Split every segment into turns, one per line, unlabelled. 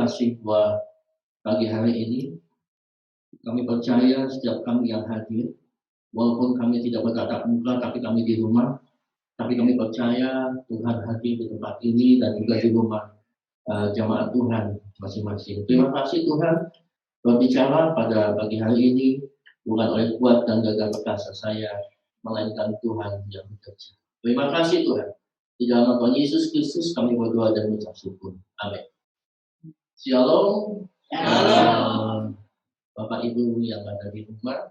kasih buat pagi hari ini. Kami percaya setiap kami yang hadir, walaupun kami tidak bertatap muka, tapi kami di rumah, tapi kami percaya Tuhan hadir di tempat ini dan juga di rumah jamaat Tuhan masing-masing. Terima kasih Tuhan berbicara pada pagi hari ini, bukan oleh kuat dan gagah perkasa saya, melainkan Tuhan yang bekerja. Terima kasih Tuhan. Di dalam Tuhan Yesus Kristus kami berdoa dan mengucap syukur. Amin. Shalom. Bapak Ibu yang ada di rumah,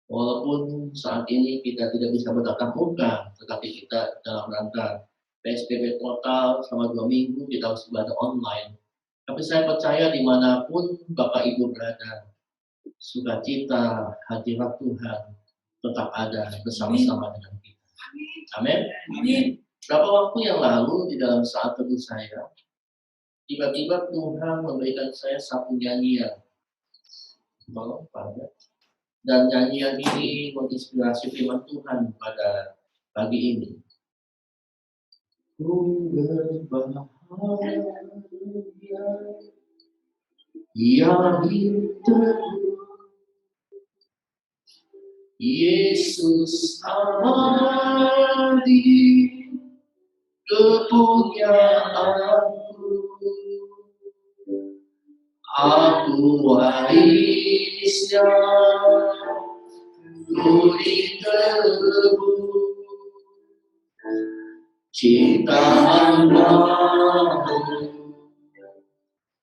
walaupun saat ini kita tidak bisa bertatap muka, tetapi kita dalam rangka PSBB total selama 2 minggu kita harus belajar online. Tapi saya percaya dimanapun Bapak Ibu berada, sukacita hadirat Tuhan tetap ada bersama-sama dengan kita. Amin. Berapa waktu yang lalu di dalam saat teduh saya, tiba-tiba Tuhan memberikan saya satu nyanyian. Dan nyanyian ini menginspirasi firman Tuhan pada pagi ini. Ku berbahagia yang teguh, Yesus ada di kepunyaanku. Aku warisnya, ku ditebus, ciptaan baru,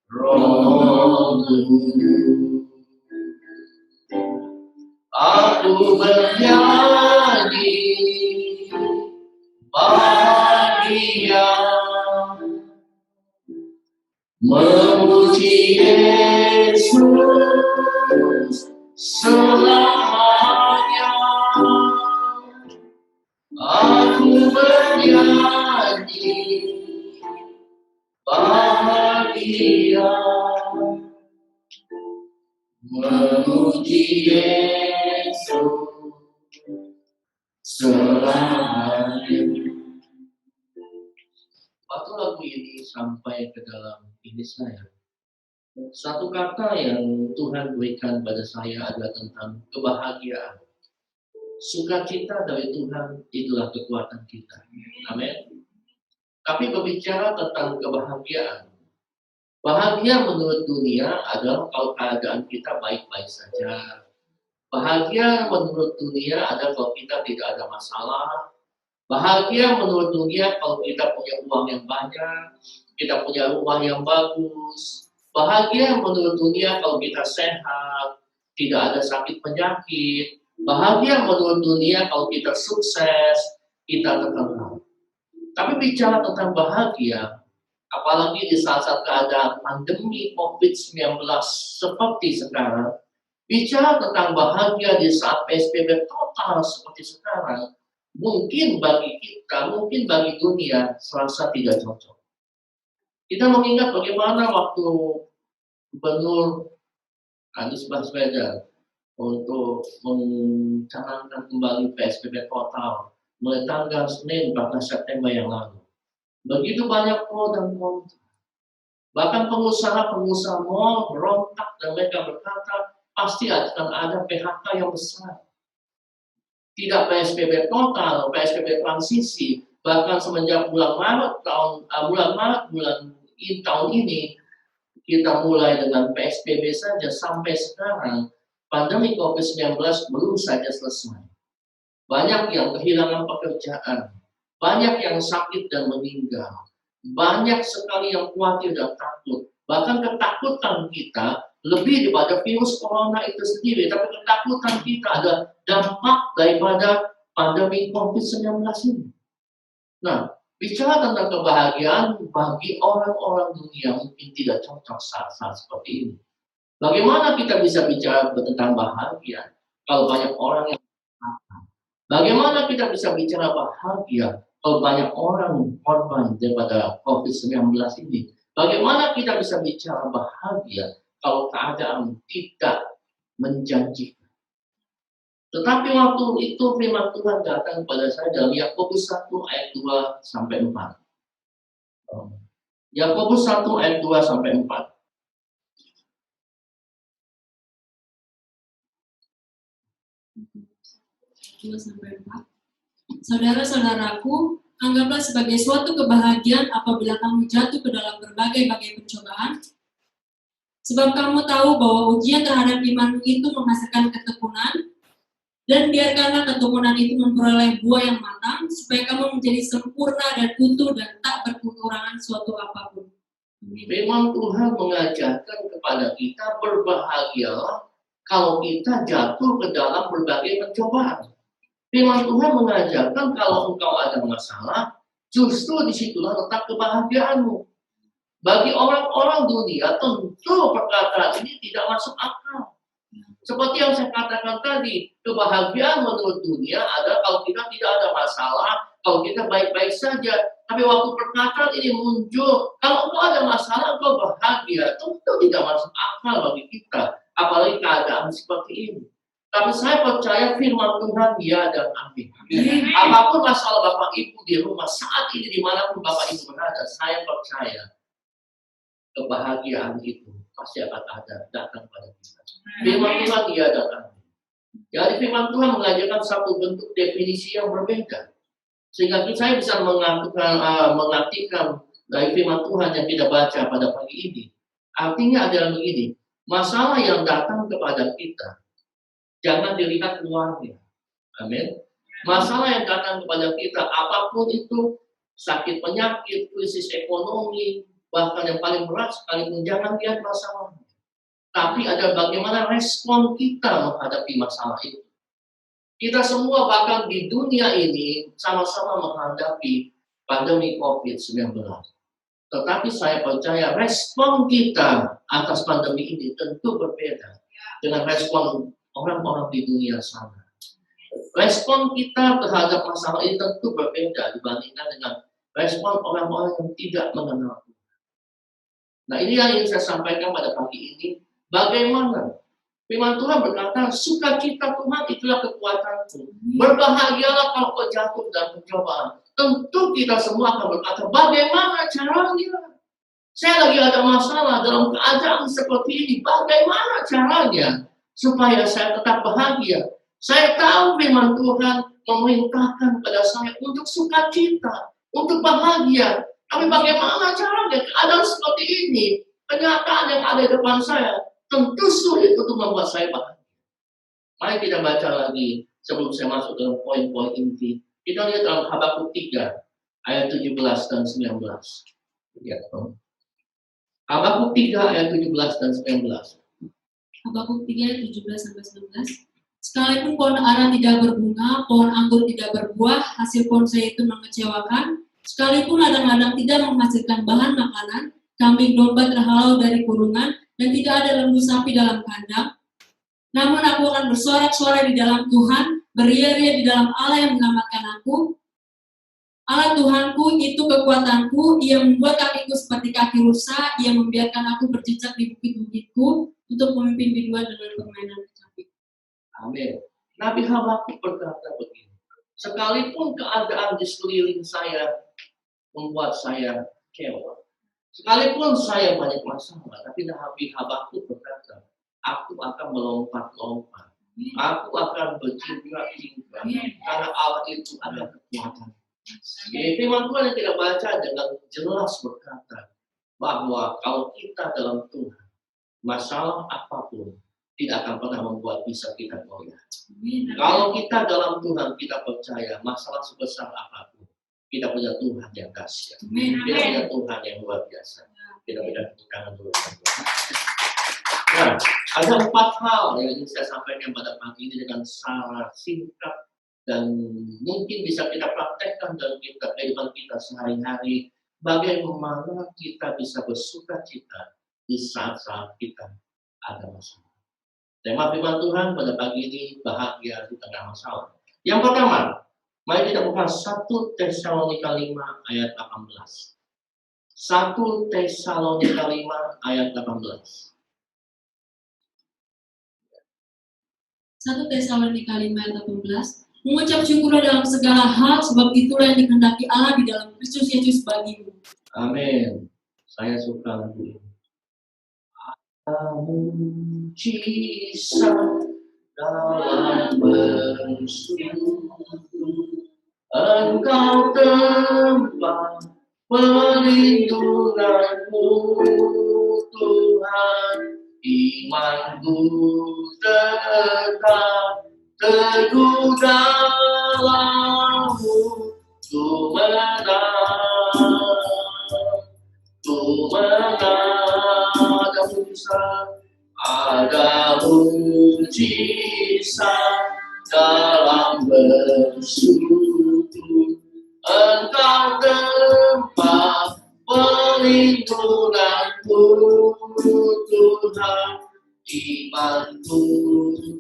Roh-Mu. Aku bernyanyi bahagia, memuji Yesus selamanya. Aku bernyanyi bahagia, memuji Yesus selamanya. Waktu lagu ini sampai ke dalam diri saya, satu kata yang Tuhan berikan pada saya adalah tentang kebahagiaan. Sukacita dari Tuhan itulah kekuatan kita. Amin. Tapi berbicara tentang kebahagiaan, bahagia menurut dunia adalah kalau keadaan kita baik-baik saja. Bahagia menurut dunia adalah kalau kita tidak ada masalah. Bahagia menurut dunia kalau kita punya uang yang banyak, kita punya rumah yang bagus. Bahagia menurut dunia kalau kita sehat, tidak ada sakit penyakit. Bahagia menurut dunia kalau kita sukses, kita terkenal. Tapi bicara tentang bahagia, apalagi di saat-saat keadaan pandemi COVID-19 seperti sekarang, bicara tentang bahagia di saat PSBB total seperti sekarang, mungkin bagi kita, mungkin bagi dunia, serasa tidak cocok. Kita mengingat bagaimana waktu Gubernur Anies Baswedan untuk mencanangkan kembali PSBB total mulai tanggal Senin 14 September yang lalu. Begitu banyak pro dan kontra. Bahkan pengusaha-pengusaha mal berontak dan mereka berkata pasti akan ada PHK yang besar. Tidak PSBB total, PSBB transisi, bahkan semenjak bulan Maret tahun ini kita mulai dengan PSBB saja sampai sekarang pandemi COVID-19 belum saja selesai. Banyak yang kehilangan pekerjaan, banyak yang sakit dan meninggal, banyak sekali yang khawatir dan takut. Bahkan ketakutan kita lebih daripada virus corona itu sendiri, tapi ketakutan kita adalah dampak daripada pandemi COVID-19 ini. Nah, bicara tentang kebahagiaan bagi orang-orang dunia mungkin tidak cocok saat-saat seperti ini. Bagaimana kita bisa bicara tentang bahagia kalau banyak orang yang berkata? Bagaimana kita bisa bicara bahagia kalau banyak orang korban daripada COVID-19 ini? Bagaimana kita bisa bicara bahagia kalau keadaan tidak menjanjikan? Tetapi waktu itu firman Tuhan datang pada saya dalam Yakobus 1 ayat 2 sampai 4. Yakobus 1 ayat 2 sampai 4.
2-4. Saudara-saudaraku, anggaplah sebagai suatu kebahagiaan apabila kamu jatuh ke dalam berbagai-bagai pencobaan, sebab kamu tahu bahwa ujian terhadap imanmu itu menghasilkan ketekunan, dan biarkanlah ketekunan itu memperoleh buah yang matang, supaya kamu menjadi sempurna dan utuh dan tak berkekurangan suatu apapun.
Memang Tuhan mengajarkan kepada kita berbahagialah kalau kita jatuh ke dalam berbagai pencobaan. Memang Tuhan mengajarkan kalau engkau ada masalah, justru disitulah letak kebahagiaanmu. Bagi orang-orang dunia, tentu perkataan ini tidak masuk akal. Seperti yang saya katakan tadi, kebahagiaan menurut dunia adalah kalau kita tidak ada masalah, kalau kita baik-baik saja. Tapi waktu perkataan ini muncul, kalau engkau ada masalah, engkau bahagia, tentu tidak masuk akal bagi kita. Apalagi keadaan seperti ini. Tapi saya percaya firman Tuhan ya dan amin. Apapun masalah Bapak Ibu di rumah saat ini, dimanapun Bapak Ibu berada, saya percaya kebahagiaan itu pasti akan ada datang pada kita. Firman Tuhan ya dan amin. Jadi firman Tuhan mengajarkan satu bentuk definisi yang berbeda. Sehingga saya bisa mengartikan dari firman Tuhan yang kita baca pada pagi ini. Artinya adalah begini, masalah yang datang kepada kita jangan dilihat luarnya. Amin. Masalah yang datang kepada kita, apapun itu, sakit penyakit, krisis ekonomi, bahkan yang paling berat sekalipun, jangan lihat masalahnya. Tapi ada bagaimana respon kita menghadapi masalah itu. Kita semua bahkan di dunia ini sama-sama menghadapi pandemi COVID-19. Tetapi saya percaya respon kita atas pandemi ini tentu berbeda dengan respon orang-orang di dunia sana. Respon kita terhadap masalah ini tentu berbeda dibandingkan dengan respon orang-orang yang tidak mengenal Tuhan. Nah, ini yang ingin saya sampaikan pada pagi ini. Bagaimana? Firman Tuhan berkata, sukacita Tuhan itulah kekuatanku. Berbahagialah kalau kau jatuh dalam pencobaan. Tentu kita semua akan berkata, bagaimana caranya? Saya lagi ada masalah dalam keadaan seperti ini. Bagaimana caranya supaya saya tetap bahagia? Saya tahu firman Tuhan memerintahkan kepada saya untuk sukacita, untuk bahagia. Tapi bagaimana caranya? Keadaan seperti ini, kenyataan yang ada di depan saya, tentu sulit untuk membuat saya bahagia. Mari kita baca lagi sebelum saya masuk dalam poin-poin inti. Kita lihat dalam Habakuk 3 ayat 17 dan 19. Lihat, Habakuk 3 ayat 17 dan 19.
Habakuk 3 ayat 17 sampai 19. Sekalipun pohon ara tidak berbunga, pohon anggur tidak berbuah, hasil pohon zaitun mengecewakan, sekalipun ladang-ladang tidak menghasilkan bahan makanan, kambing domba terhalau dari kurungan, dan tidak ada lembu sapi dalam kandang. Namun aku akan bersorak-sorai di dalam Tuhan, beria-ria di dalam Allah yang menyelamatkan aku. Allah Tuhanku itu kekuatanku, Ia membuat kakiku seperti kaki rusa, Ia membiarkan aku berjejak di bukit-bukitku untuk memimpin bidua dengan permainan kecapi.
Amin. Nabi Habakuk berkata begini, sekalipun keadaan di sekeliling saya membuat saya kecewa, sekalipun saya banyak masalah, tapi Nabi Habakuk berkata, aku akan melompat-lompat, aku akan berjingkrak-jingkrak, karena Allah itu adalah kekuatan. Firman Tuhan yang kita baca dengan jelas berkata bahwa kalau kita dalam Tuhan, masalah apapun tidak akan pernah membuat bisa kita goyah. Kalau kita dalam Tuhan, kita percaya masalah sebesar apapun, kita punya Tuhan yang dahsyat. Kita punya Tuhan yang luar biasa. Kita berikan tepuk tangan dulu. Nah, ada 4 hal yang ingin saya sampaikan pada pagi ini dengan sangat singkat dan mungkin bisa kita praktekkan dalam kehidupan kita sehari-hari. Bagaimana kita bisa bersuka cita di saat-saat kita ada masalah. Tema firman Tuhan pada pagi ini, bahagia di tengah masalah. Yang pertama, mari kita buka 1 Tesalonika 5 ayat 18. 1 Tesalonika 5 ayat 18.
1 Tesalonika 5 ayat 18. Mengucap syukurlah dalam segala hal, sebab itulah yang dikehendaki Allah di dalam Kristus Yesus bagimu.
Amin. Saya suka lagu ini. Mujizat dalam bersujud. Engkau tempat perlindunganku, Tuhan. Imanku tetap teguh dalam-Mu. Ku menang, ada mujizat dalam bersujud. Engkau tempat perlindunganku, Tuhan. Imanku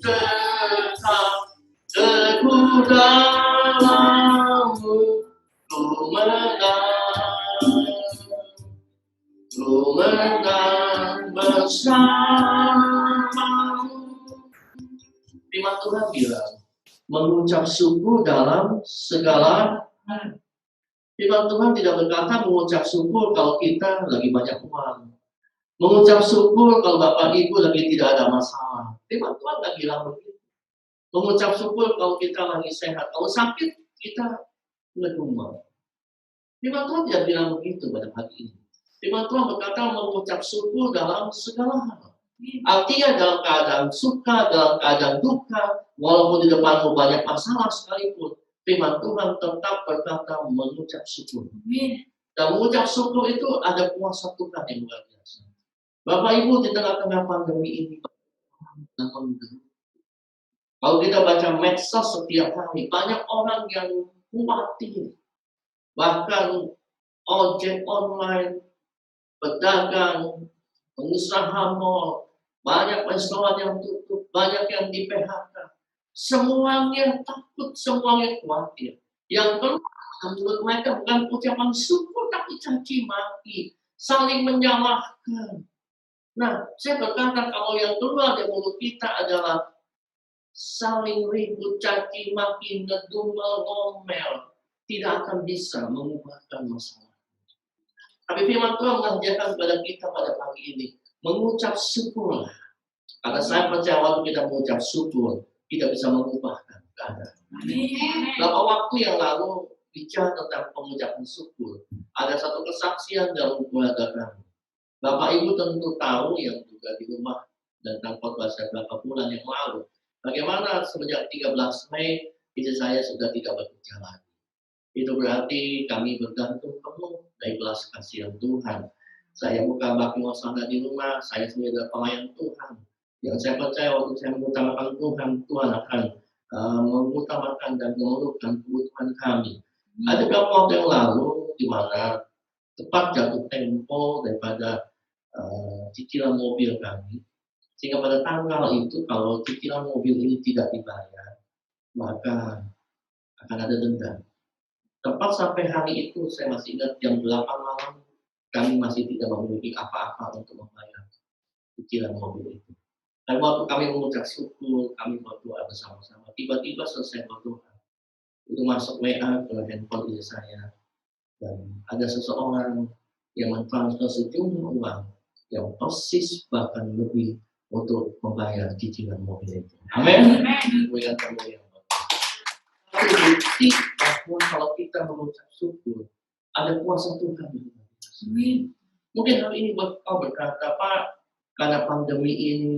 tetap teguh dalam-Mu. Ku menang bersama-Mu. Firman Tuhan bilang, mengucap syukur dalam segala hal. Firman Tuhan tidak berkata mengucap syukur kalau kita lagi banyak uang. Mengucap syukur kalau Bapak Ibu lagi tidak ada masalah. Firman Tuhan tidak bilang begitu. Mengucap syukur kalau kita lagi sehat. Kalau sakit, kita ngedumel. Firman Tuhan tidak bilang begitu pada hari ini. Firman Tuhan berkata mengucap syukur dalam segala hal. Artinya dalam keadaan suka, dalam keadaan duka, walaupun di depanmu banyak masalah sekalipun, firman Tuhan tetap berkata mengucap syukur. Dan mengucap syukur itu ada kuasa Tuhan yang luar biasa. Bapak Ibu di tengah-tengah pandemi ini, kalau kita baca medsos setiap hari, banyak orang yang khawatir. Bahkan ojek online, pedagang, pengusaha mal, banyak restoran yang tutup, banyak yang di PHK. Semuanya takut, semuanya khawatir. Yang keluar menurut mereka bukan ucapan syukur, tapi caci maki, saling menyalahkan. Nah, saya berkata kalau yang keluar dari mulut kita adalah saling ribut, caci maki, ngedumel, ngomel, tidak akan bisa mengubahkan masalah. Tapi firman Tuhan mengajarkan kepada kita pada pagi ini, mengucap syukurlah. Karena saya percaya waktu kita mengucap syukur, kita bisa mengubahkan keadaan. Beberapa waktu yang lalu bicara tentang pengucapan syukur, ada satu kesaksian dalam keluarga kami. Bapak Ibu tentu tahu yang juga di rumah dan tanpa bahasa beberapa bulan yang lalu, bagaimana semenjak 13 Mei istri saya sudah tidak bekerja lagi. Itu berarti kami bergantung penuh dari belas kasihan Tuhan. Saya bukan baki waspada di rumah, saya sendiri adalah pelayan Tuhan. Yang saya percaya waktu saya mengutamakan Tuhan, Tuhan akan mengutamakan dan memenuhkan kebutuhan kami. Ada beberapa waktu yang lalu di mana tepat jatuh tempo daripada cicilan mobil kami, sehingga pada tanggal itu kalau cicilan mobil ini tidak dibayar, maka akan ada denda. Tepat sampai hari itu saya masih ingat jam 8 malam kami masih tidak memiliki apa-apa untuk membayar cicilan mobil itu. Dan waktu kami mengucap syukur, kami berdoa bersama-sama. Tiba-tiba selesai berdoa, itu masuk WA ke handphone istri saya, dan ada seseorang yang mentransfer sejumlah uang yang persis bahkan lebih untuk membayar cicilan mobil itu. Amin. Bukti bahwa kalau kita mengucap syukur, ada kuasa Tuhan. Mungkin hari ini kau berkata, Pak, karena pandemi ini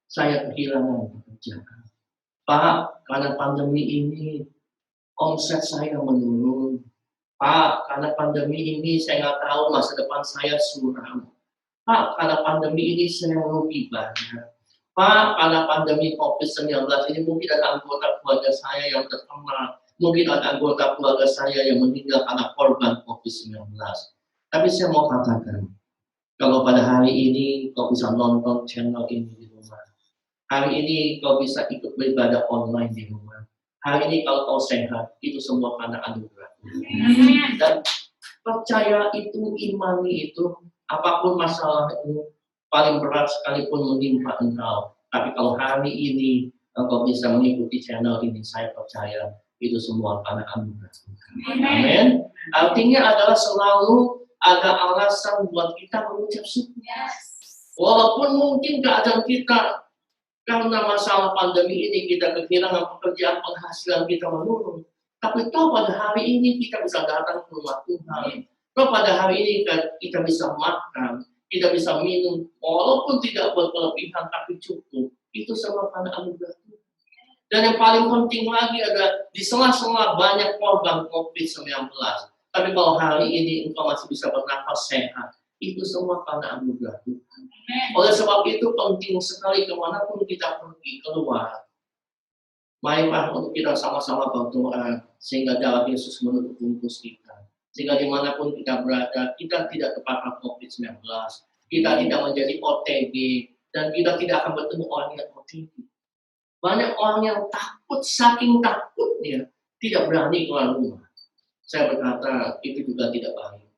saya kehilangan pekerjaan. Pak, karena pandemi ini omset saya menurun. Pak, karena pandemi ini saya nggak tahu masa depan saya suram. Pak, karena pandemi ini saya rugi banyak. Pak, karena pandemi COVID-19 ini mungkin ada anggota keluarga saya yang terkena. Mungkin ada anggota keluarga saya yang meninggal karena korban COVID-19. Tapi saya mau katakan, kalau pada hari ini kau bisa nonton channel ini di rumah. Hari ini kau bisa ikut beribadah online di rumah. Hari ini kalau kau sehat, itu semua karena anugerah. Dan percaya itu, imani itu, apapun masalah itu, paling berat sekalipun menimpa engkau. Tapi kalau hari ini engkau bisa mengikuti channel ini, saya percaya itu semua karena anugerah. Amin. Artinya adalah selalu ada alasan buat kita mengucap syukur. Walaupun mungkin keadaan kita Karena masalah pandemi ini kita kehilangan pekerjaan, penghasilan kita menurun. Tapi toh pada hari ini kita bisa datang ke rumah Tuhan. Toh pada hari ini kita bisa makan, kita bisa minum, walaupun tidak berkelebihan tapi cukup. Itu semua karena anugerah Tuhan. Dan yang paling penting lagi adalah di sela-sela banyak korban COVID-19. Tapi kalau hari ini engkau masih bisa bernafas sehat, itu semua karena anugerah Tuhan. Oleh sebab itu penting sekali kemanapun kita pergi keluar. Marilah untuk kita sama-sama berdoa sehingga darah Yesus menutup bungkus kita. Sehingga dimanapun kita berada, kita tidak terpapar COVID-19. Kita tidak menjadi OTG dan kita tidak akan bertemu orang yang OTG. Banyak orang yang takut, saking takutnya tidak berani keluar rumah. Saya berkata itu juga tidak baik.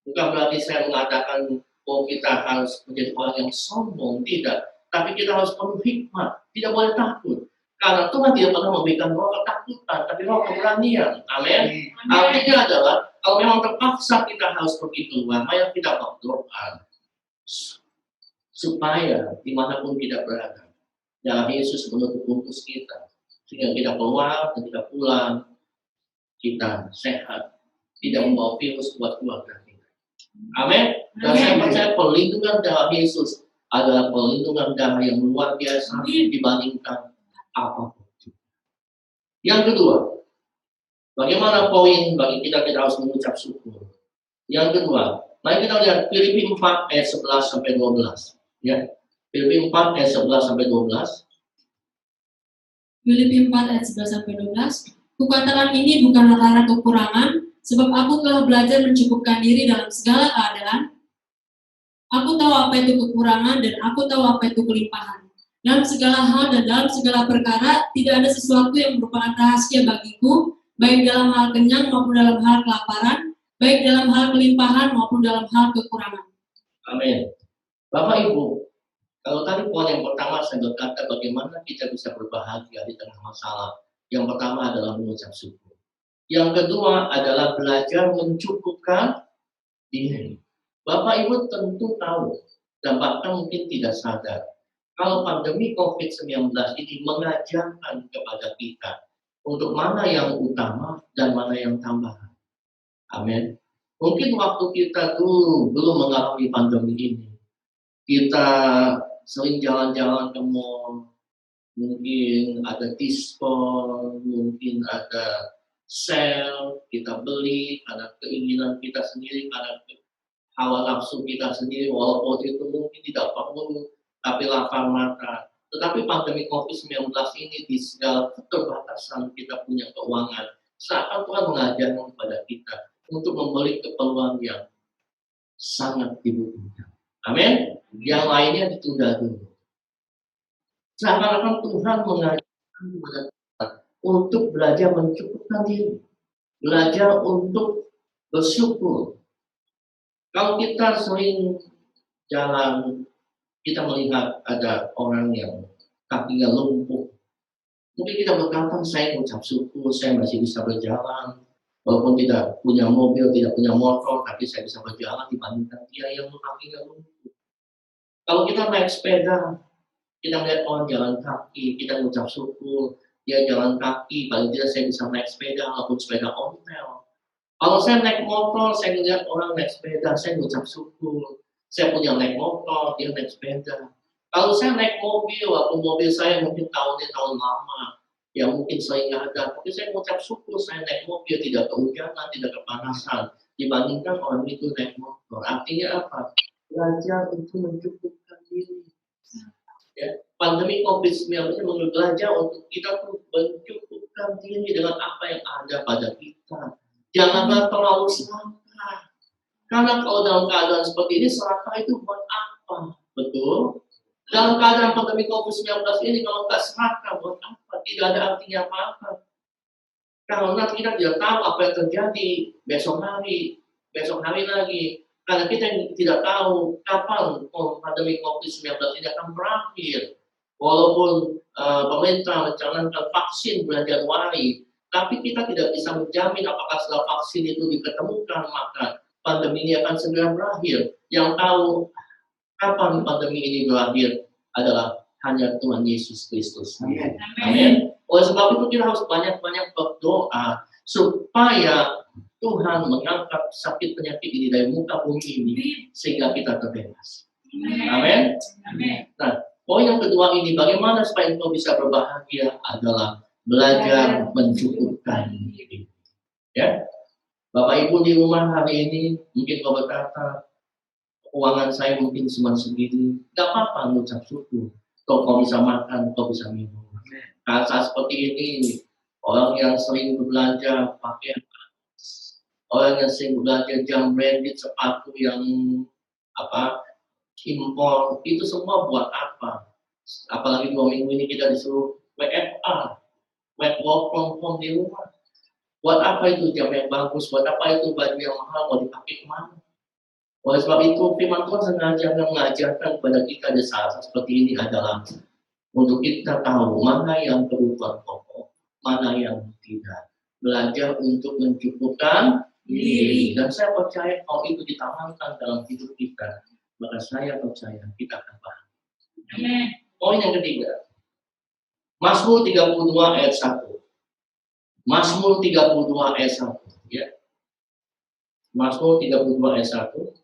Bukan berarti saya mengatakan bahwa kita harus menjadi orang yang sombong, tidak. Tapi kita harus penuh hikmat, tidak boleh takut. Karena Tuhan tidak pernah memberikan roh ketakutan, tapi roh keberanian. Amin. Artinya adalah, kalau memang terpaksa kita harus pergi keluar, mari kita berdoa. Supaya dimanapun kita berada, darah Yesus menutup bungkus kita. Sehingga kita keluar dan kita pulang, kita sehat. Tidak membawa virus buat keluarga kita. Amin. Dan saya percaya perlindungan darah Yesus adalah perlindungan darah yang luar biasa dibandingkan apapun. Yang kedua, bagaimana poin bagi kita harus mengucap syukur. Yang kedua, mari kita lihat Filipi 4 ayat 11 sampai 12. Ya. Filipi 4 ayat 11 sampai 12.
Filipi 4 ayat 11 sampai 12. Kukatakan ini bukanlah karena kekurangan, sebab aku telah belajar mencukupkan diri dalam segala keadaan. Aku tahu apa itu kekurangan dan aku tahu apa itu kelimpahan. Dalam segala hal dan dalam segala perkara, tidak ada sesuatu yang merupakan rahasia bagiku, baik dalam hal kenyang maupun dalam hal kelaparan, baik dalam hal kelimpahan maupun dalam hal kekurangan.
Amin. Bapak Ibu, kalau tadi poin yang pertama saya berkata bagaimana kita bisa berbahagia di tengah masalah. Yang pertama adalah mengucap syukur. Yang kedua adalah belajar mencukupkan diri. Bapak Ibu tentu tahu dan bahkan mungkin tidak sadar kalau pandemi COVID-19 ini mengajarkan kepada kita untuk mana yang utama dan mana yang tambahan. Amin. Mungkin waktu kita dulu belum mengalami pandemi ini, kita sering jalan-jalan ke mall, mungkin ada diskon, mungkin ada sale, kita beli karena keinginan kita sendiri, karena hawa nafsu kita sendiri, walaupun itu mungkin tidak perlu, tapi lapar mata. Tetapi pandemi COVID-19 ini di segala keterbatasan kita punya keuangan, seakan Tuhan mengajarkan kepada kita untuk membeli keperluan yang sangat dibutuhkan. Amin. Yang lainnya ditunda dulu. Seakan-akan Tuhan mengajarkan kepada kita untuk belajar mencukupkan diri, belajar untuk bersyukur. Kalau kita sering jalan, kita melihat ada orang yang kakinya lumpuh. Mungkin kita berkata, saya mengucap syukur, saya masih bisa berjalan. Walaupun tidak punya mobil, tidak punya motor, tapi saya bisa berjalan dibandingkan dia yang kakinya lumpuh. Kalau kita naik sepeda, kita melihat orang jalan kaki, kita mengucap syukur, dia jalan kaki, paling tidak saya bisa naik sepeda, walaupun sepeda ontel. Kalau saya naik motor, saya melihat orang naik sepeda, saya mengucap syukur. Saya punya naik motor, dia naik sepeda. Kalau saya naik mobil, walaupun mobil saya mungkin tahunnya tahun lama, yang mungkin sering ada, tapi saya mengucap syukur saya naik mobil, tidak kehujanan, tidak kepanasan, dibandingkan orang itu naik motor. Artinya apa? Belajar untuk mencukupkan diri. Ya, pandemi COVID-19 belajar untuk kita mencukupkan diri dengan apa yang ada pada kita. Janganlah terlalu serakah. Karena kalau dalam keadaan seperti ini, serakah itu buat apa? Betul? Dalam keadaan pandemi COVID-19 ini, kalau nggak serakah, buat apa? Tidak ada artinya apa-apa. Karena kita tidak tahu apa yang terjadi besok hari lagi. Karena kita tidak tahu kapan pandemi COVID-19 ini akan berakhir. Walaupun pemerintah mencanangkan vaksin bulan Januari, tapi kita tidak bisa menjamin apakah setelah vaksin itu diketemukan, maka pandemi ini akan segera berakhir. Yang tahu kapan pandemi ini berakhir adalah hanya Tuhan Yesus Kristus.
Amin.
Amin. Oleh sebab itu kita harus banyak-banyak berdoa supaya Tuhan mengangkat sakit penyakit ini dari muka bumi ini sehingga kita terbebas. Amin. Nah, poin yang kedua ini, bagaimana supaya engkau bisa berbahagia adalah belajar mencukupkan diri. Ya, Bapak Ibu di rumah hari ini mungkin kau berkata, keuangan saya mungkin cuma segini, gak apa-apa mengucap syukur. Kau bisa makan, kau bisa minum. Saat seperti ini, orang yang sering berbelanja pakaian, orang yang sering berbelanja jam branded, sepatu yang impor, itu semua buat apa? Apalagi 2 minggu ini kita disuruh WFA, work from home di rumah. Buat apa itu jam yang bagus? Buat apa itu baju yang mahal? Mau dipakai kemana? Oleh sebab itu, firman Tuhan sengaja mengajarkan kepada kita di saat seperti ini adalah untuk kita tahu mana yang kebutuhan pokok, mana yang tidak. Belajar untuk mencukupkan diri. Dan saya percaya kalau itu ditanamkan dalam hidup kita, maka saya percaya kita akan bahagia. Poin yang ketiga, Mazmur 32 ayat 1. Mazmur 32 ayat 1. Ya. Mazmur 32 ayat 1.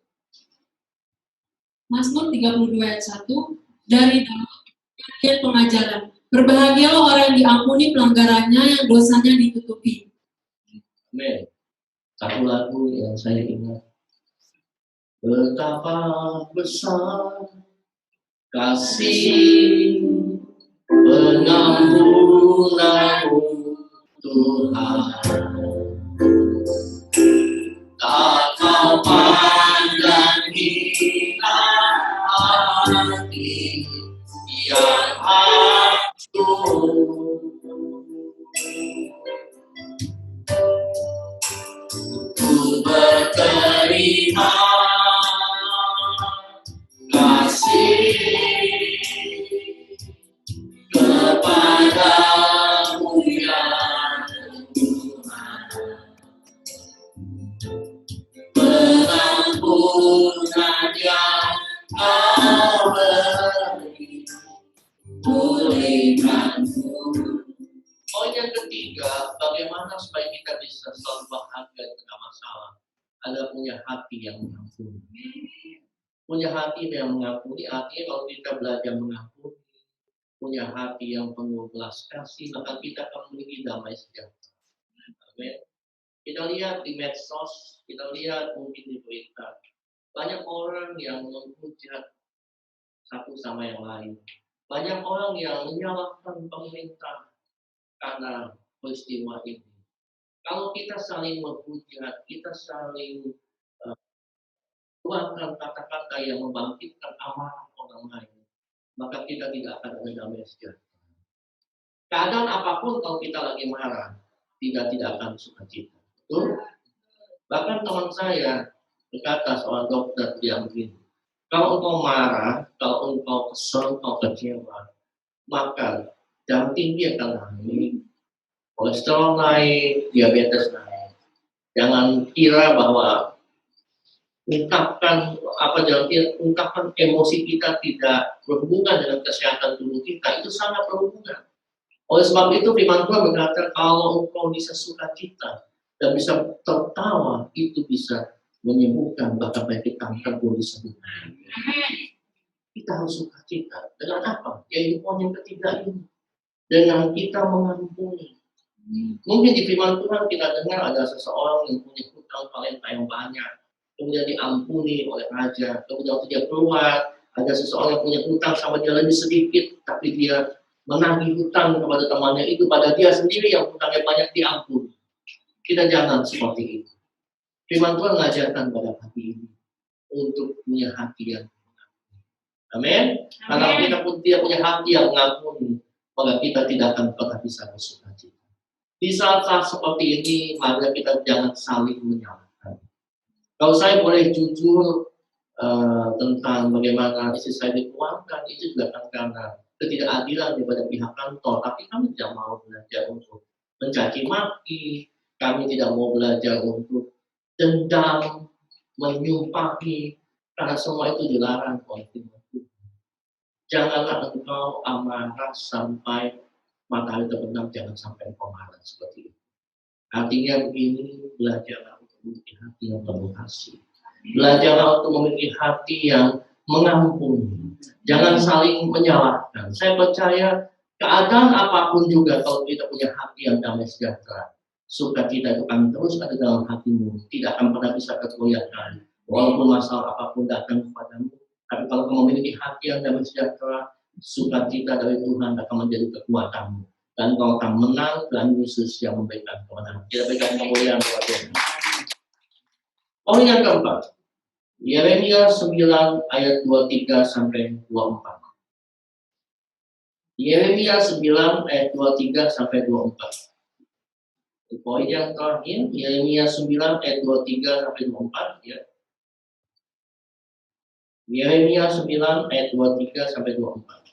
Mazmur 32 ayat 1 dari bagian pengajaran. Berbahagialah orang yang diampuni pelanggarannya, yang dosanya ditutupi.
Amin. Satu lagu yang saya ingat. Betapa besar kasih pengampunanmu Tuhan. Tak kau pandang hina hati yang hancur. Ku berterima kasih kepadamu ya Tuhan. Pengampunan yang Kau beri, pulihkanku. Poin yang ketiga, bagaimana supaya kita bisa selalu bahagia dengan masalah? Ada punya hati yang mengampuni. Punya hati yang mengampuni, artinya kalau kita belajar mengampuni, punya hati yang penuh belas kasih, maka kita akan memiliki damai sejahtera. Amin. Kita lihat di medsos, kita lihat mungkin di berita, banyak orang yang menghujat satu sama yang lain. Banyak orang yang menyalahkan pemerintah karena peristiwa ini. Kalau kita saling menghujat, kita saling keluarkan kata-kata yang membangkitkan amarah orang lain, maka kita tidak akan ada damai sejahtera. Keadaan apapun kalau kita lagi marah, tidak akan sukacita. Betul? Bahkan teman saya berkata, seorang dokter, dia begini, kalau engkau marah, kalau engkau kesal, engkau kecewa, maka darah tinggi akan naik, kolesterol naik, diabetes naik. Jangan kira bahwa ungkapkan emosi kita tidak berhubungan dengan kesehatan tubuh kita, itu sangat berhubungan. Oleh sebab itu firman Tuhan berkata, kalau engkau bisa sukacita dan bisa tertawa, itu bisa menyembuhkan bahkan penyakit kanker pun disembuhkan. Kita harus sukacita. Dengan apa? Yaitu poin yang ketiga ini. Dengan kita mengampuni. Mungkin di firman Tuhan kita dengar ada seseorang yang punya hutang talenta yang banyak, kemudian diampuni oleh raja, kemudian dia keluar, ada seseorang yang punya hutang sama dia lebih sedikit, tapi dia menagih hutang kepada temannya itu, pada dia sendiri yang hutangnya banyak diampuni. Kita jangan seperti itu. Firman Tuhan mengajarkan pada hati ini untuk punya hati yang mengampuni. Amin. Karena kita pun tidak punya hati yang mengampuni, maka kita tidak akan pernah bisa bersukacita. Di saat-saat seperti ini, maka kita jangan saling menyalahkan. Kalau saya boleh jujur tentang bagaimana istri saya dikeluarkan, itu juga kan karena ketidakadilan daripada pihak kantor. Tapi kami tidak mau belajar untuk mencaci maki, kami tidak mau belajar untuk dendam, menyumpahi, karena semua itu dilarang oleh firman Tuhan. Janganlah engkau amarah sampai matahari terbenam, jangan sampai engkau marah seperti itu. Artinya begini, belajarlah untuk memiliki hati yang penuh kasih. Belajarlah untuk memiliki hati yang mengampuni. Jangan saling menyalahkan. Saya percaya keadaan apapun juga, kalau kita punya hati yang damai sejahtera, sukacita itu akan terus ada dalam hatimu. Tidak akan pernah bisa tergoyahkan. Walaupun masalah apapun datang kepadamu, tapi kalau kamu memiliki hati yang damai sejahtera, sukacita dari Tuhan akan menjadi kekuatanmu. Dan kau akan menang dan Yesus yang memberikan kemenangan. Kita berikan kemuliaan kepada Tuhan. Poin yang keempat, Yeremia 9 ayat 23 sampai 24. Yeremia 9 ayat 23 sampai 24. Poin yang terakhir, Yeremia 9 ayat 23 sampai 24 ya. Yeremia 9 ayat 23 sampai 24.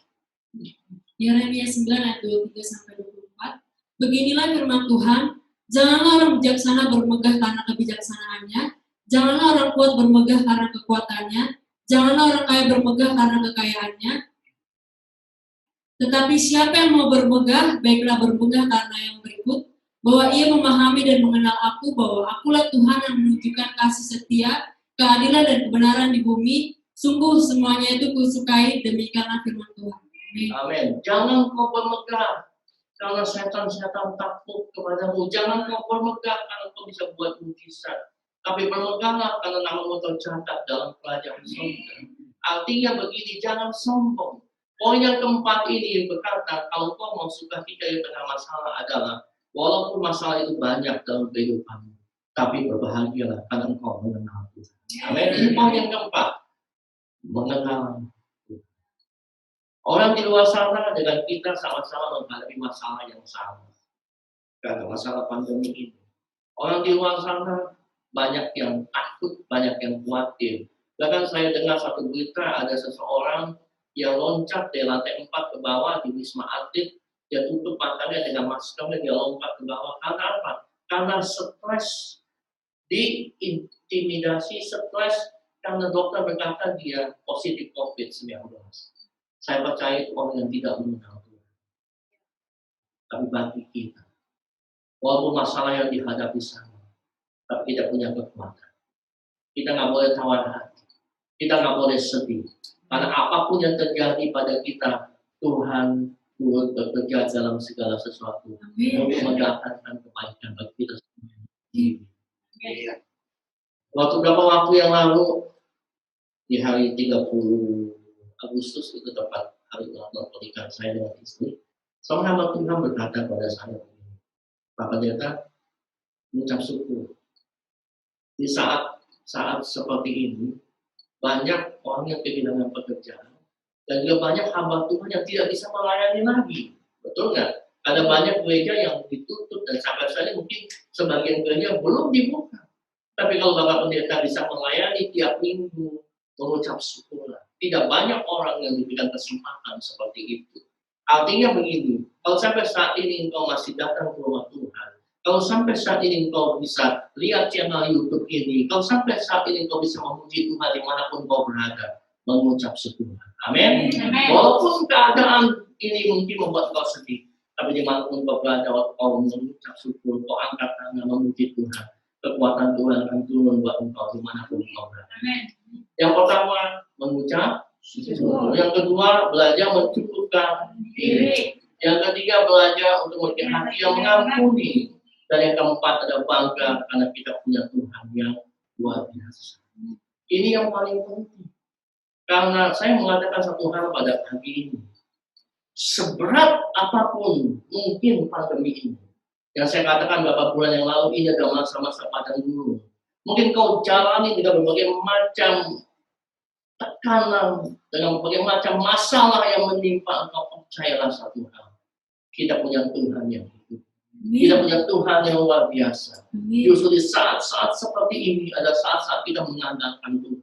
Yeremia 9 ayat 23 sampai 24. Beginilah firman Tuhan, janganlah orang bijaksana bermegah karena kebijaksanaannya, janganlah orang kuat bermegah karena kekuatannya, janganlah orang kaya bermegah karena kekayaannya. Tetapi siapa yang mau bermegah, baiklah bermegah karena yang berikut, bahwa ia memahami dan mengenal aku, bahwa akulah Tuhan yang menunjukkan kasih setia, keadilan dan kebenaran di bumi. Sungguh semuanya itu kusukai, demikianlah firman Tuhan.
Amin. Jangan kau bermegah karena setan-setan takut kepadamu. Jangan kau bermegah karena kau bisa buat mujizat. Tapi bermegahlah karena namamu tercatat dalam kerajaan surga. Artinya begini, jangan sombong. Poin yang keempat ini berkata, kalau kau mau sukacita di tengah masalah adalah, walaupun masalah itu banyak dalam kehidupanmu, tapi berbahagialah karena engkau mengenal Tuhan. Amin. Ini poin yang keempat. Mengenal Tuhan. Orang di luar sana dengan kita sama-sama menghadapi masalah yang sama. Karena masalah pandemi ini. Orang di luar sana banyak yang takut, banyak yang khawatir. Bahkan saya dengar satu berita, ada seseorang yang loncat dari lantai 4 ke bawah di Wisma Atlet. Dia tutup matanya dengan maskernya, dia lompat ke bawah. Karena apa? Karena stres, diintimidasi, stres, karena dokter berkata dia positif COVID-19. Saya percaya itu orang yang tidak mengenal Tuhan. Tapi bagi kita, walaupun masalah yang dihadapi sama, tapi kita punya kekuatan. Kita nggak boleh tawar hati. Kita nggak boleh sedih. Karena apapun yang terjadi pada kita, Tuhan turut bekerja dalam segala sesuatu. Untuk mendatangkan kebaikan bagi kita semua. Waktu beberapa waktu yang lalu, di hari 30 Agustus itu tepat hari ulang tahun pernikahan saya dengan istri. Seorang hamba Tuhan berkata pada saya, Pak Pendeta, mengucap syukur. Di saat seperti ini, banyak orang yang kehilangan pekerjaan, dan juga banyak hamba Tuhan yang tidak bisa melayani lagi. Betul nggak? Ada banyak gereja yang ditutup, dan sampai saat ini mungkin sebagian gereja belum dibuka. Tapi kalau Bapak Pendeta bisa melayani tiap minggu, mengucap syukurlah. Tidak banyak orang yang diberikan kesempatan seperti itu. Artinya begini, kalau sampai saat ini engkau masih datang ke rumah Tuhan, kalau sampai saat ini engkau bisa lihat channel YouTube ini, kalau sampai saat ini engkau bisa memuji Tuhan dimanapun engkau berada, mengucap syukur. Amin. Walaupun keadaan ini mungkin membuat engkau sedih, tapi dimanapun engkau berada, engkau mengucap syukur, engkau angkat tangan memuji Tuhan. Kekuatan Tuhan akan turun buat engkau dimanapun engkau berada. Yang pertama, mengucap syukur. Yang kedua, belajar mencukupkan diri. Yang ketiga, belajar untuk memiliki hati yang mengampuni. Dan yang keempat, ada bangga karena kita punya Tuhan yang luar biasa. Ini yang paling penting. Karena saya mengatakan satu hal pada pagi ini. Seberat apapun mungkin pandemi ini, yang saya katakan beberapa bulan yang lalu, ini adalah masa-masa padang gurun. Mungkin kau jalani dengan berbagai macam tekanan, dengan berbagai macam masalah yang menimpa engkau. Percayalah satu hal, kita punya Tuhan yang hidup. Kita punya Tuhan yang luar biasa. Justru di saat-saat seperti ini, ada saat-saat kita mengandalkan Tuhan.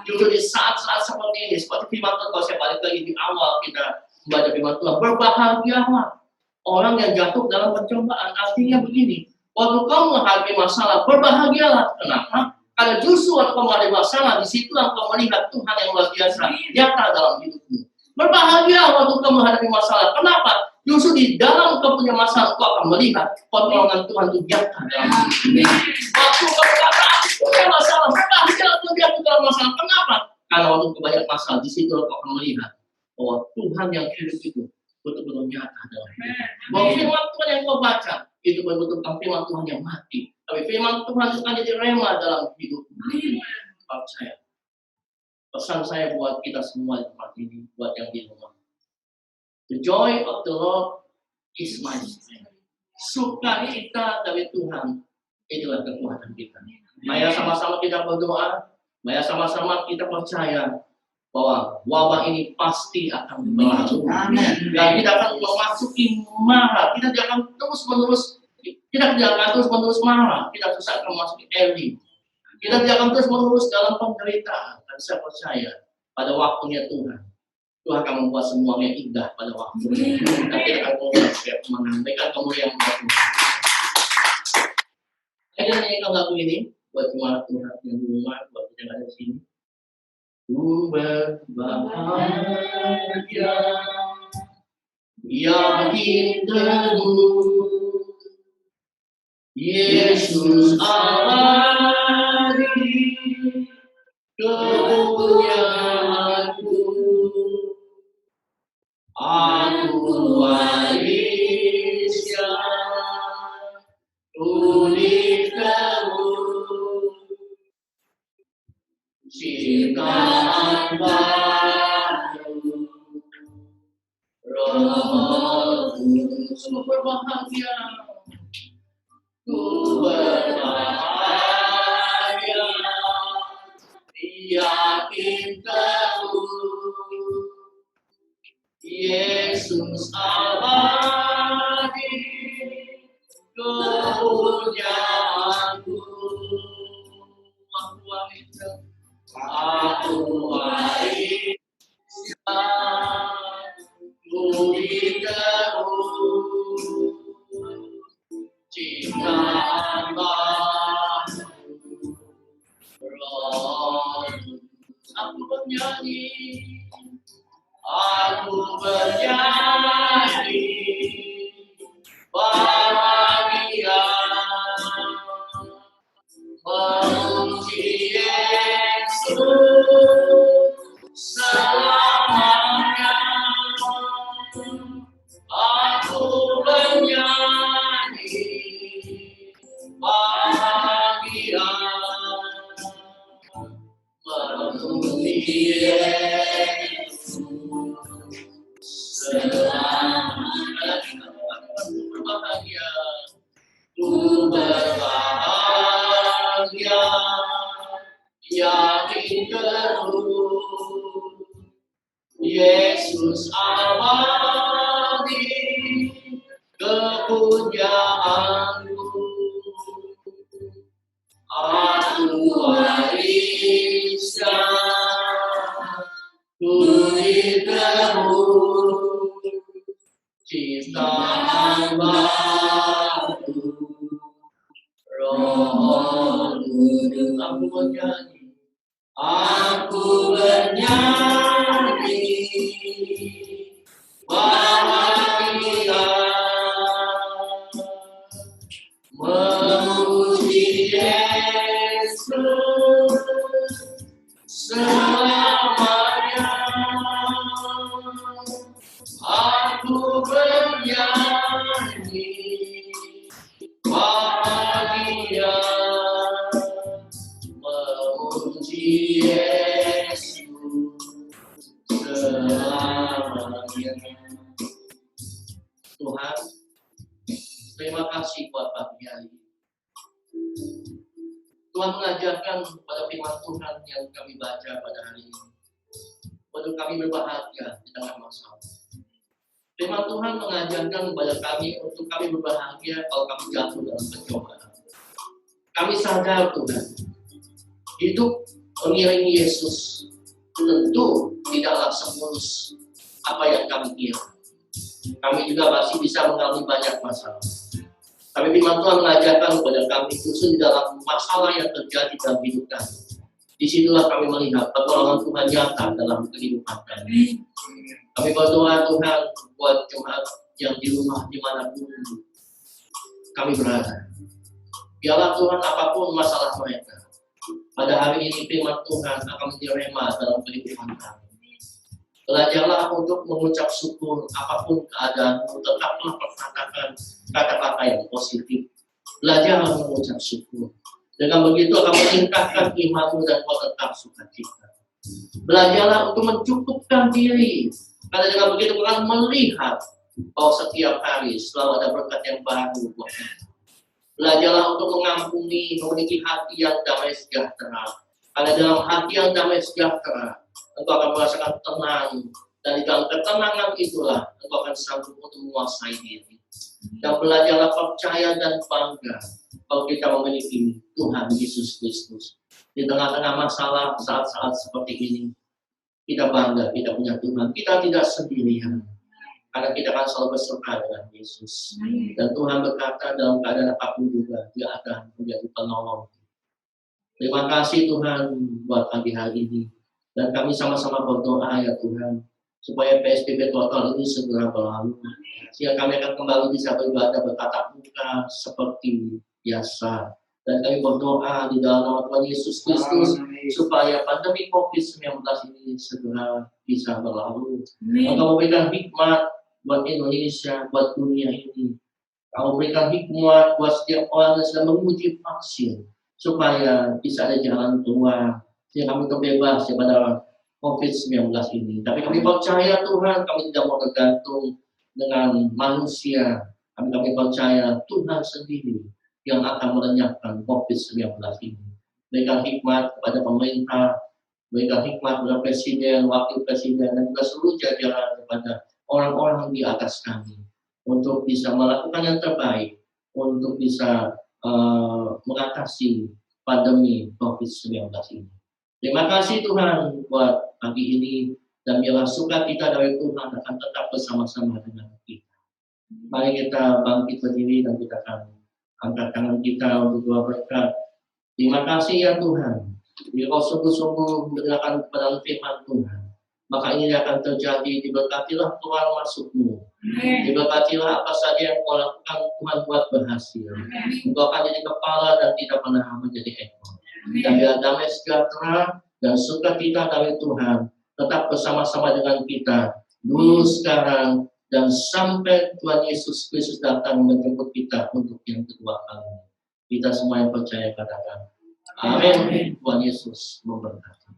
Justru di saat-saat seperti ini, seperti firman Tuhan, kalau saya balik lagi di awal kita membaca firman Tuhan, berbahagialah orang yang jatuh dalam pencobaan. Artinya begini, waktu kau menghadapi masalah, berbahagialah. Kenapa? Karena justru waktu kau menghadapi masalah, disitulah kau melihat Tuhan yang luar biasa nyata dalam hidupmu. Berbahagia waktu kamu menghadapi masalah. Kenapa? Justru di dalam kau punya masalah, kau akan melihat pertolongan Tuhan itu nyata dalam hidup. Waktu kau berkata, aku punya masalah, berbahagia waktu dia dalam masalah. Kenapa? Karena waktu kau banyak masalah, di situ kau akan melihat bahwa Tuhan yang hidup itu betul-betul nyata dalam hidup. Bahwa firman Tuhan yang kau baca, itu betul-betul bukan firman Tuhan yang mati. Tapi firman Tuhan itu akan jadi rema dalam hidup. Percaya. Pesan saya buat kita semua di tempat ini, buat yang di rumah. The joy of the Lord is my strength. Sukacita dari Tuhan, itulah kekuatan kita. Mari sama-sama kita berdoa, mari sama-sama kita percaya bahwa wabah ini pasti akan berlalu. Dan kita akan memasuki marah, kita tidak akan terus-menerus marah, kita terus akan memasuki early. Kita tidak akan terus-menerus dalam penderitaan. Dan saya percaya pada waktunya Tuhan akan membuat semuanya indah pada waktunya. Dan kita akan mulai menyampaikan kemuliaan buat Tuhan. Saya nyanyikan lagu ini buat jemaat Tuhan yang di rumah, buat kita yang ada di sini. Ku berbahagia, yakin teguh, Yesus abadi, kepunyaanku, aku warisnya, unikamu, ciptaan baru, Roh Kudus. Ku berbahagia, ku berbahagia, yakin teguh, Yesus abadi, kepunyaanku, aku warisnya, unikamu, ciptaan baru, Roh. Aku bernyanyi, bahagia, memuji Yesus selamanya. Aku bernyanyi, bahagia, memuji Yesus selamanya. Berbahagia, ku berbahagia, yakin teguh, Yesus abadi, kepunyaanku, aku warisnya, unikamu, ciptaan baru, Roh Kudus. Aku bernyanyi, bahagia, memuji Yesus selamanya. Aku bernyanyi, bahagia, memuji Yesus selamanya. Tuhan, terima kasih buat pagi hari ini. Tuhan mengajarkan pada firman Tuhan yang kami baca pada hari ini, untuk kami berbahagia di tengah masalah. Firman Tuhan mengajarkan kepada kami untuk kami berbahagia kalau kami jatuh dalam pencobaan. Kami sadar Tuhan, hidup mengiringi Yesus tentu tidaklah semulus apa yang kami kira. Kami juga masih bisa mengalami banyak masalah. Tapi firman Tuhan mengajarkan kepada kami khusus di dalam masalah yang terjadi dalam hidup kami. Disitulah kami melihat pertolongan Tuhan nyata dalam kehidupan kami. Kami berdoa Tuhan buat jemaat yang di rumah dimanapun kami berada. Biarlah Tuhan apapun masalah mereka, pada hari ini firman Tuhan akan menjadi rema dalam kehidupan kami. Belajarlah untuk mengucap syukur apapun keadaanmu, tetaplah perkatakan kata-kata yang positif. Belajarlah mengucap syukur. Dengan begitu akan meningkatkan imanmu dan kau tetap sukacita. Belajarlah untuk mencukupkan diri. Karena dengan begitu kau akan melihat bahwa setiap hari selalu ada berkat yang baru buat kita. Belajarlah untuk mengampuni, memiliki hati yang damai sejahtera. Karena dalam hati yang damai sejahtera, engkau akan merasakan tenang. Dan di dalam ketenangan itulah, engkau akan sanggup untuk menguasai diri. Dan belajarlah percaya dan bangga kalau kita memiliki Tuhan Yesus Kristus. Di tengah-tengah masalah saat-saat seperti ini, kita bangga kita punya Tuhan. Kita tidak sendirian. Karena kita akan selalu berserta dengan Yesus. Dan Tuhan berkata dalam keadaan apapun juga, Dia akan menjadi penolong. Terima kasih Tuhan buat pagi hari ini. Dan kami sama-sama berdoa ya Tuhan, supaya PSBB total ini segera berlalu. Sehingga kami akan kembali bisa beribadah bertatap muka seperti biasa. Dan kami berdoa di dalam nama Tuhan Yesus Kristus, supaya pandemi COVID-19 ini segera bisa berlalu. Engkau memberikan hikmat buat Indonesia, buat dunia ini. Kau berikan hikmat buat setiap orang yang sedang menguji vaksin, supaya bisa ada jalan keluar, sehingga kami terbebas daripada COVID-19 ini. Tapi kami percaya Tuhan, kami tidak mau tergantung dengan manusia. Kami percaya Tuhan sendiri yang akan melenyapkan COVID-19 ini. Berikan hikmat kepada pemerintah, berikan hikmat kepada presiden, wakil presiden, dan juga seluruh jajaran kepada orang-orang di atas kami untuk bisa melakukan yang terbaik untuk bisa mengatasi pandemi COVID-19 ini. Terima kasih Tuhan buat pagi ini, dan biarlah sukacita dari Tuhan akan tetap bersama-sama dengan kita. Mari kita bangkit berdiri dan kita akan angkat tangan kita untuk doa berkat. Terima kasih ya Tuhan. Bila kau sungguh-sungguh mendengarkan kepada firman Tuhan, maka ini akan terjadi. Diberkatilah Tuhan masukmu. Diberkatilah apa saja yang kau lakukan, Tuhan buat berhasil. Engkau akan jadi kepala dan tidak pernah menjadi ekor. Dan biar damai sejahtera dan sukacita dari Tuhan tetap bersama-sama dengan kita dulu, sekarang, dan sampai Tuhan Yesus Kristus datang menjemput kita untuk yang kedua kali. Kita semua yang percaya katakan amin. Tuhan Yesus memberkati.